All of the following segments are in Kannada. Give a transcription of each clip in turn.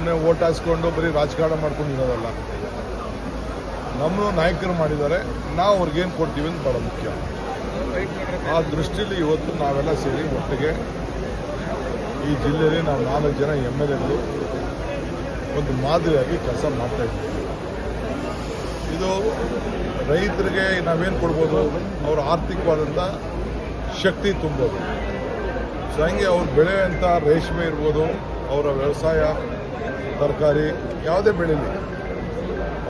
ಸುಮ್ಮನೆ ಓಟ್ ಹಾಸ್ಕೊಂಡು ಬರೀ ರಾಜಕಾರಣ ಮಾಡ್ಕೊಂಡಿರೋದಲ್ಲ. ನಮ್ಮ ನಾಯಕರು ಮಾಡಿದ್ದಾರೆ, ನಾವು ಅವ್ರಿಗೇನು ಕೊಡ್ತೀವಿ ಅಂತ ಭಾಳ ಮುಖ್ಯ. ಆ ದೃಷ್ಟಿಯಲ್ಲಿ ಇವತ್ತು ನಾವೆಲ್ಲ ಸೇರಿ ಒಟ್ಟಿಗೆ ಈ ಜಿಲ್ಲೆಯಲ್ಲಿ ನಾವು 4 ಜನ MLAಗಳು ಒಂದು ಮಾದರಿಯಾಗಿ ಕೆಲಸ ಮಾಡ್ತಾಯಿದ್ದೀವಿ. ಇದು ರೈತರಿಗೆ ನಾವೇನು ಕೊಡ್ಬೋದು, ಅವ್ರ ಆರ್ಥಿಕವಾದಂಥ ಶಕ್ತಿ ತುಂಬೋದು. ಸೊ ಹಂಗೆ ಅವ್ರು ಬೆಳೆಯುವಂಥ ರೇಷ್ಮೆ ಇರ್ಬೋದು, ಅವರ ವ್ಯವಸಾಯ, ತರಕಾರಿ ಯಾವುದೇ ಬೆಳೀಲಿ,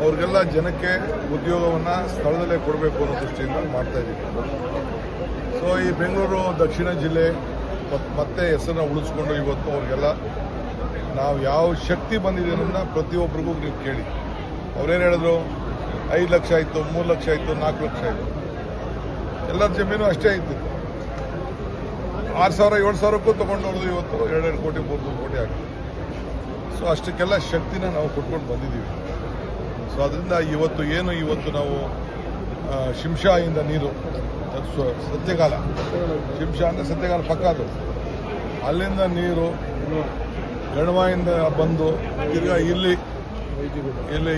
ಅವ್ರಿಗೆಲ್ಲ ಜನಕ್ಕೆ ಉದ್ಯೋಗವನ್ನು ಸ್ಥಳದಲ್ಲೇ ಕೊಡಬೇಕು ಅನ್ನೋ ದೃಷ್ಟಿಯಿಂದ ಮಾಡ್ತಾಯಿದ್ದೀವಿ. ಸೊ ಈ ಬೆಂಗಳೂರು ದಕ್ಷಿಣ ಜಿಲ್ಲೆ ಮತ್ತೆ ಹೆಸರನ್ನ ಉಳಿಸ್ಕೊಂಡು ಇವತ್ತು ಅವ್ರಿಗೆಲ್ಲ ನಾವು ಯಾವ ಶಕ್ತಿ ಬಂದಿದೆ ಅನ್ನೋದನ್ನ ಪ್ರತಿಯೊಬ್ಬರಿಗೂ ನೀವು ಕೇಳಿ. ಅವ್ರೇನು ಹೇಳಿದ್ರು, 5 ಲಕ್ಷ ಆಯಿತು, 3 ಲಕ್ಷ ಆಯಿತು, 4 ಲಕ್ಷ ಆಯಿತು, ಎಲ್ಲರ ಜಮೀನು ಅಷ್ಟೇ ಆಯಿತು. 6,000 7,000ಕ್ಕೂ ತೊಗೊಂಡವ್ರದ್ದು ಇವತ್ತು 2 ಕೋಟಿ 3 ಕೋಟಿ ಆಗಿದೆ. ಸೊ ಅಷ್ಟಕ್ಕೆಲ್ಲ ಶಕ್ತಿನ ನಾವು ಕೊಟ್ಕೊಂಡು ಬಂದಿದ್ದೀವಿ. ಸೊ ಅದರಿಂದ ಇವತ್ತು ನಾವು ಶಿಂಷಾಯಿಂದ ನೀರು, ಸತ್ಯಕಾಲ, ಶಿಂಷಾ ಅಂದರೆ ಸತ್ಯಕಾಲ ಪಕ್ಕ, ಅದು ಅಲ್ಲಿಂದ ನೀರು ಗಣವಾಯಿಂದ ಬಂದು ತಿರ್ಗಾ ಇಲ್ಲಿ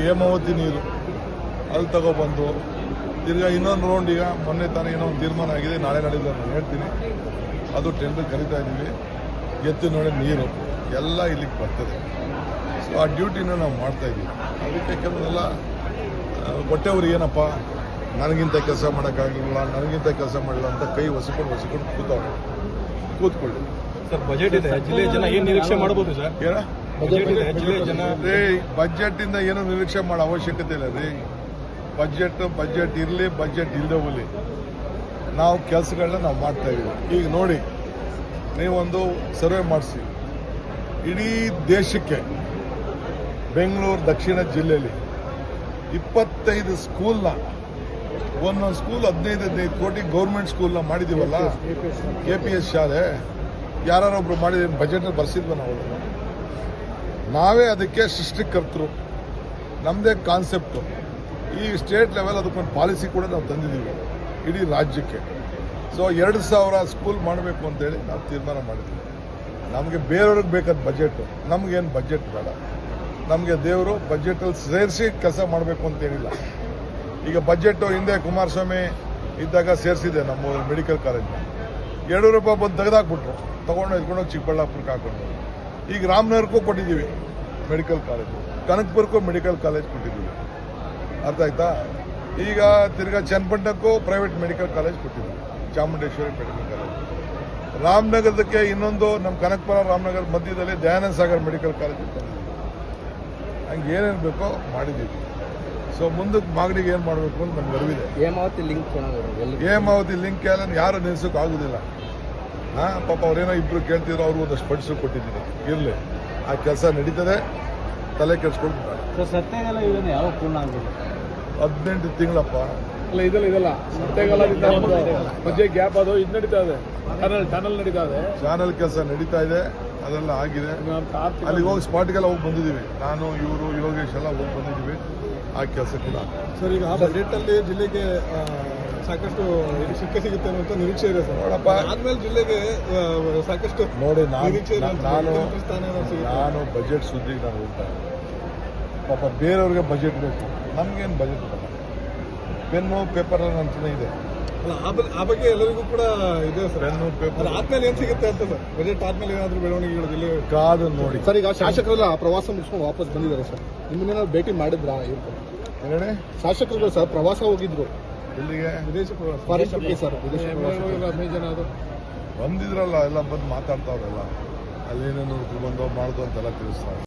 ಹೇಮಾವತಿ ನೀರು ಅಲ್ಲಿ ತಗೊಬಂದು ತಿರ್ಗಾ ಇನ್ನೊಂದು ರೌಂಡ್, ಈಗ ಮೊನ್ನೆ ತಾನೇ ಏನೋ ಒಂದು ತೀರ್ಮಾನ ಆಗಿದೆ, ನಾಳೆ ನಾಡಿದ್ದು ನಾನು ಹೇಳ್ತೀನಿ, ಅದು ಟೆಂಡರ್ ಕರೀತಾ ಇದ್ದೀವಿ. ಎತ್ತಿನೊಳಗೆ ನೀರು ಎಲ್ಲ ಇಲ್ಲಿಗೆ ಬರ್ತದೆ. ಸೊ ಆ ಡ್ಯೂಟಿನ ನಾವು ಮಾಡ್ತಾಯಿದ್ದೀವಿ. ಅದಕ್ಕೆ ಕೆಲವರೆಲ್ಲ ಹೊಟ್ಟೆವ್ರು ಏನಪ್ಪ ನನಗಿಂತ ಕೆಲಸ ಮಾಡೋಕ್ಕಾಗಲಿಲ್ಲ, ನನಗಿಂತ ಕೆಲಸ ಮಾಡಿಲ್ಲ ಅಂತ ಕೈ ಹೊಸಿಕೊಂಡು ಕೂತ್ಕೊಳ್ಳಿ. ಸರ್, ಬಜೆಟ್ ಇದೆ, ಜಿಲ್ಲೆಯ ಜನ ಏನು ನಿರೀಕ್ಷೆ ಮಾಡ್ಬೋದು ಸರ್? ಏನ ಬಜೆಟ್ ಇದೆ, ಜಿಲ್ಲೆಯ ಜನ ಬಜೆಟಿಂದ ಏನೂ ನಿರೀಕ್ಷೆ ಮಾಡೋ ಅವಶ್ಯಕತೆ ಇಲ್ಲ ರೀ. ಬಜೆಟ್ ಇರಲಿ, ಬಜೆಟ್ ಇಲ್ಲದೆ ಹೋಗಲಿ, ನಾವು ಕೆಲಸಗಳನ್ನ ನಾವು ಮಾಡ್ತಾಯಿದ್ದೀವಿ. ಈಗ ನೋಡಿ, ನೀವೊಂದು ಸರ್ವೆ ಮಾಡಿಸಿ, ಇಡೀ ದೇಶಕ್ಕೆ ಬೆಂಗಳೂರು ದಕ್ಷಿಣ ಜಿಲ್ಲೆಯಲ್ಲಿ 25 ಸ್ಕೂಲ್ನ, ಒಂದೊಂದು ಸ್ಕೂಲ್ 15 ಕೋಟಿ ಗೌರ್ಮೆಂಟ್ ಸ್ಕೂಲ್ನ ಮಾಡಿದ್ದೀವಲ್ಲ, KPS ಶಾಲೆ, ಯಾರೊಬ್ರು ಮಾಡಿದ ಬಜೆಟ್ನ ಬರ್ಸಿದ್ವ ನಾವು. ನಾವೇ ಅದಕ್ಕೆ ಸೃಷ್ಟಿಕರ್ತರು, ನಮ್ಮದೇ ಕಾನ್ಸೆಪ್ಟು. ಈ ಸ್ಟೇಟ್ ಲೆವೆಲ್ ಅದಕ್ಕೊಂದು ಪಾಲಿಸಿ ಕೂಡ ನಾವು ತಂದಿದ್ದೀವಿ ಇಡೀ ರಾಜ್ಯಕ್ಕೆ. ಸೊ 2,000 ಸ್ಕೂಲ್ ಮಾಡಬೇಕು ಅಂತೇಳಿ ನಾವು ತೀರ್ಮಾನ ಮಾಡಿದ್ವಿ. ನಮಗೆ ಬೇರೆಯವ್ರಿಗೆ ಬೇಕಾದ ಬಜೆಟು, ನಮಗೇನು ಬಜೆಟ್ ಬೇಡ. ನಮಗೆ ದೇವರು ಬಜೆಟಲ್ಲಿ ಸೇರಿಸಿ ಕೆಲಸ ಮಾಡಬೇಕು ಅಂತೇನಿಲ್ಲ. ಈಗ ಬಜೆಟು ಹಿಂದೆ ಕುಮಾರಸ್ವಾಮಿ ಇದ್ದಾಗ ಸೇರಿಸಿದೆ ನಮ್ಮ ಮೆಡಿಕಲ್ ಕಾಲೇಜ್ನ. 2 ರೂಪಾಯಿ ಬಂದು ತೆಗೆದಾಕ್ಬಿಟ್ರು, ಎತ್ಕೊಂಡೋಗಿ ಚಿಕ್ಕಬಳ್ಳಾಪುರಕ್ಕೆ ಹಾಕೊಂಡು. ಈಗ ರಾಮನಗರಕ್ಕೂ ಕೊಟ್ಟಿದ್ದೀವಿ ಮೆಡಿಕಲ್ ಕಾಲೇಜು, ಕನಕಪುರಕ್ಕೂ ಮೆಡಿಕಲ್ ಕಾಲೇಜ್ ಕೊಟ್ಟಿದ್ದೀವಿ. ಅರ್ಥ ಆಯ್ತಾ? ಈಗ ತಿರ್ಗಾ ಚನ್ನಪಟ್ಟಣಕ್ಕೂ ಪ್ರೈವೇಟ್ ಮೆಡಿಕಲ್ ಕಾಲೇಜ್ ಕೊಟ್ಟಿದ್ದೀವಿ, ಚಾಮುಂಡೇಶ್ವರಿ ಮೆಡಿಕಲ್ ಕಾಲೇಜ್. ರಾಮನಗರದಕ್ಕೆ ಇನ್ನೊಂದು ನಮ್ಮ ಕನಕಪುರ ರಾಮನಗರ ಮಧ್ಯದಲ್ಲಿ ದಯಾನಂದ ಸಾಗರ್ ಮೆಡಿಕಲ್ ಕಾಲೇಜ್ ತಂದಿದ್ದೀವಿ. ಹಂಗೆ ಏನೇನು ಬೇಕೋ ಮಾಡಿದ್ದೀವಿ. ಸೊ ಮುಂದಕ್ಕೆ ಮಾಗಡಿಗೆ ಏನು ಮಾಡಬೇಕು ಅಂತ ನಮ್ಗೆ ಅರಿವಿದೆ. ಹೇಮಾವತಿ ಲಿಂಕ್ ಎಲ್ಲ ಯಾರು ನಿಲ್ಸೋಕೆ ಆಗೋದಿಲ್ಲ. ಪಾಪ ಅವ್ರೇನೋ ಇಬ್ಬರು ಕೇಳ್ತಿದ್ರು, ಅವ್ರಿಗೂ ಒಂದಷ್ಟು ಫಂಡ್ಸು ಕೊಟ್ಟಿದ್ದೀನಿ. ಇರಲಿ, ಆ ಕೆಲಸ ನಡೀತದೆ, ತಲೆ ಕೆಡಿಸ್ಕೊಂಡು. ಯಾವ ಪೂರ್ಣ ಆಗಿದೆ? 18 ತಿಂಗಳಪ್ಪ. ಅಲ್ಲ, ಇದೆಲ್ಲ ಸತ್ಯಕಾಲದಿಂದ ಬಜೆಟ್ ಗ್ಯಾಪ್ ಅದು ಇದು ನಡೀತಾ ಇದೆ, ಚಾನಲ್ ನಡೀತಾ ಇದೆ, ಚಾನಲ್ ಕೆಲಸ ನಡೀತಾ ಇದೆ, ಅದೆಲ್ಲ ಆಗಿದೆ. ಅಲ್ಲಿ ಹೋಗಿ ಸ್ಪಾಟ್ಗೆಲ್ಲ ಹೋಗಿ ಬಂದಿದ್ದೀವಿ, ನಾನು, ಇವರು, ಯೋಗೇಶ್ ಎಲ್ಲ ಹೋಗಿ ಬಂದಿದ್ದೀವಿ. ಆ ಕೆಲಸ ಕೂಡ ಸರ್. ಈಗ ಬಜೆಟಲ್ಲಿ ಜಿಲ್ಲೆಗೆ ಸಾಕಷ್ಟು ಸಿಗುತ್ತೆ ಅನ್ನುವಂಥ ನಿರೀಕ್ಷೆ ಇದೆ ಸರ್. ನೋಡಪ್ಪ, ಆದ್ಮೇಲೆ ಜಿಲ್ಲೆಗೆ ಸಾಕಷ್ಟು ನೋಡಿ, ನಾನು ಬಜೆಟ್ ಸುದ್ದಿಗೆ ನಾನು ಹೋಗ್ತಾ ಇದ್ದೀನಿ. ಪಾಪ ಬೇರೆಯವ್ರಿಗೆ ಬಜೆಟ್ ಬೇಕು, ನಮಗೇನು ಬಜೆಟ್ ಬೇಡ. ಪೆನ್ನು ಪೇಪರ್ ಅಂತಲೇ ಇದೆ. ಅಲ್ಲ, ಆ ಬಗ್ಗೆ ಎಲ್ಲರಿಗೂ ಕೂಡ ಇದೆ ಸರ್. ಪೆನ್ನು ಪೇಪರ್ ಆದ್ಮೇಲೆ ಏನು ಸಿಗುತ್ತೆ ಅಂತ ಸರ್? ಬಜೆಟ್ ಆದ್ಮೇಲೆ ಏನಾದರೂ ಬೆಳವಣಿಗೆಗಳು ಜಿಲ್ಲೆ ಕಾದು ನೋಡಿ ಸರ್. ಈಗ ಶಾಸಕರೆಲ್ಲ ಪ್ರವಾಸ ಮುಗಿಸ್ಕೊಂಡು ವಾಪಸ್ ಬಂದಿದ್ದಾರೆ ಸರ್, ನಿಮ್ಮನ್ನೇನಾದ್ರು ಭೇಟಿ ಮಾಡಿದ್ರಾ? ಹೇಳಿ, ಶಾಸಕರುಗಳು ಸರ್ ಪ್ರವಾಸ ಹೋಗಿದ್ರು, ಎಲ್ಲಿಗೆ? ವಿದೇಶ ಪ್ರವಾಸ, ಫಾರಿನ್ ಟ್ರಿಪ್ಗೆ ಸರ್. ವಿದೇಶ ಪ್ರವಾಸ 15 ಜನ ಅದು ಬಂದಿದ್ರಲ್ಲ, ಎಲ್ಲ ಬಂದು ಮಾತಾಡ್ತಾವ್ರಲ್ಲ, ಅಲ್ಲೇನೇನು ಬಂದೋ ಮಾಡ್ದು ಅಂತೆಲ್ಲ ತಿಳಿಸ್ತಾರೆ.